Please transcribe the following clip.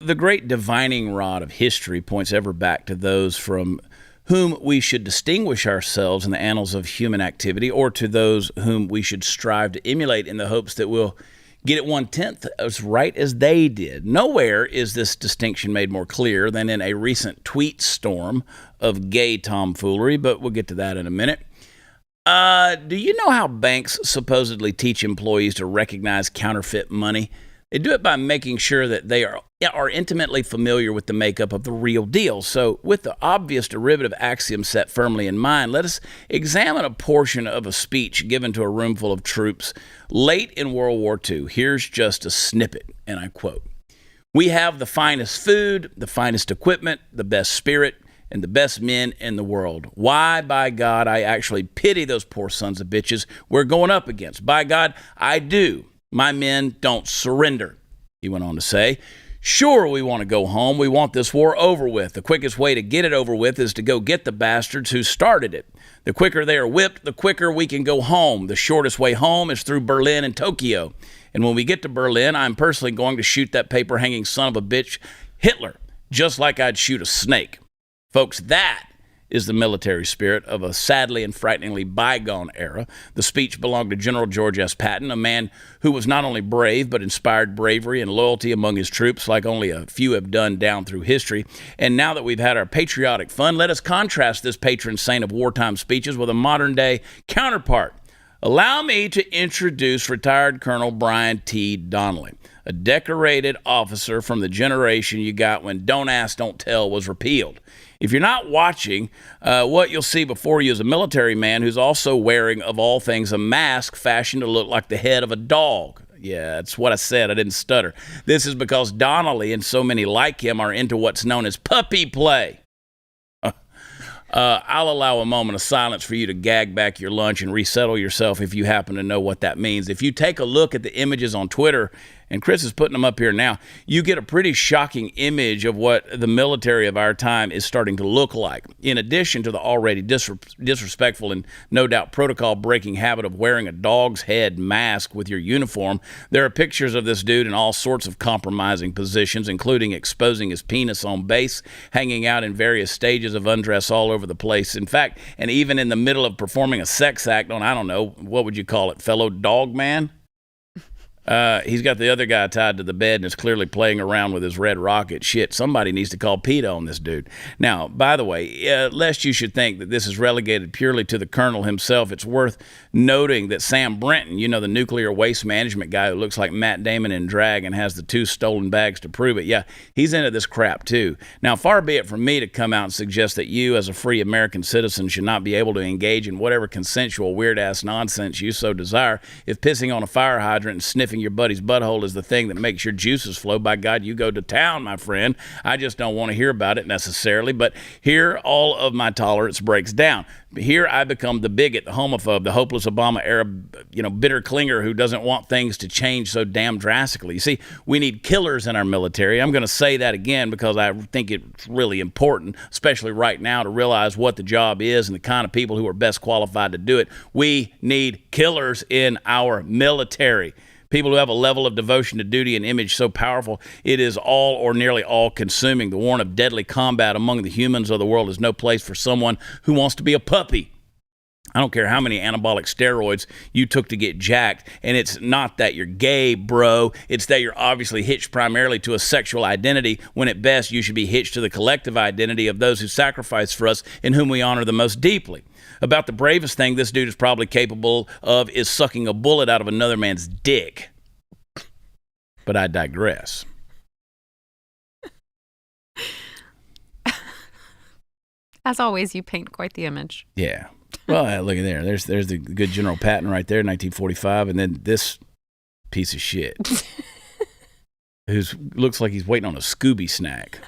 the great divining rod of history points ever back to those from whom we should distinguish ourselves in the annals of human activity, or to those whom we should strive to emulate in the hopes that we'll get it 1/10 as right as they did. Nowhere is this distinction made more clear than in a recent tweet storm of gay tomfoolery, but we'll get to that in a minute. Do you know how banks supposedly teach employees to recognize counterfeit money? They do it by making sure that they are intimately familiar with the makeup of the real deal. So, with the obvious derivative axiom set firmly in mind, let us examine a portion of a speech given to a room full of troops late in World War II. Here's just a snippet, and I quote, "We have the finest food, the finest equipment, the best spirit, and the best men in the world. Why, by God, I actually pity those poor sons of bitches we're going up against. By God, I do. My men don't surrender," he went on to say. "Sure, we want to go home. We want this war over with. The quickest way to get it over with is to go get the bastards who started it. The quicker they are whipped, the quicker we can go home. The shortest way home is through Berlin and Tokyo. And when we get to Berlin, I'm personally going to shoot that paper-hanging son of a bitch, Hitler, just like I'd shoot a snake." Folks, that is the military spirit of a sadly and frighteningly bygone era. The speech belonged to General George S. Patton, a man who was not only brave, but inspired bravery and loyalty among his troops like only a few have done down through history. And now that we've had our patriotic fun, let us contrast this patron saint of wartime speeches with a modern-day counterpart. Allow me to introduce retired Colonel Brian T. Donnelly, a decorated officer from the generation you got when Don't Ask, Don't Tell was repealed. If you're not watching, what you'll see before you is a military man who's also wearing, of all things, a mask fashioned to look like the head of a dog. Yeah, that's what I said. I didn't stutter. This is because Donnelly and so many like him are into what's known as puppy play. I'll allow a moment of silence for you to gag back your lunch and resettle yourself if you happen to know what that means. If you take a look at the images on Twitter, and Chris is putting them up here now, you get a pretty shocking image of what the military of our time is starting to look like. In addition to the already disrespectful and no doubt protocol-breaking habit of wearing a dog's head mask with your uniform, there are pictures of this dude in all sorts of compromising positions, including exposing his penis on base, hanging out in various stages of undress all over the place. In fact, and even in the middle of performing a sex act on, I don't know, what would you call it, fellow dog man? He's got the other guy tied to the bed and is clearly playing around with his red rocket. Shit, somebody needs to call PETA on this dude. Now, by the way, lest you should think that this is relegated purely to the colonel himself, it's worth noting that Sam Brenton, you know, the nuclear waste management guy who looks like Matt Damon in drag and has the 2 stolen bags to prove it, yeah, he's into this crap too. Now, far be it from me to come out and suggest that you, as a free American citizen, should not be able to engage in whatever consensual weird-ass nonsense you so desire. If pissing on a fire hydrant and sniffing your buddy's butthole is the thing that makes your juices flow, by God, you go to town, my friend. I just don't want to hear about it necessarily, but here all of my tolerance breaks down. Here I become the bigot, the homophobe, the hopeless Obama-era, bitter clinger who doesn't want things to change so damn drastically. You see, we need killers in our military. I'm going to say that again because I think it's really important, especially right now, to realize what the job is and the kind of people who are best qualified to do it. We need killers in our military. People who have a level of devotion to duty and image so powerful it is all or nearly all consuming. The warrant of deadly combat among the humans of the world is no place for someone who wants to be a puppy. I don't care how many anabolic steroids you took to get jacked, and it's not that you're gay, bro. It's that you're obviously hitched primarily to a sexual identity, when at best you should be hitched to the collective identity of those who sacrifice for us and whom we honor the most deeply. About the bravest thing this dude is probably capable of is sucking a bullet out of another man's dick. But I digress. As always, you paint quite the image. Yeah. Well, look at there. There's the good General Patton right there, 1945, and then this piece of shit who looks like he's waiting on a Scooby snack.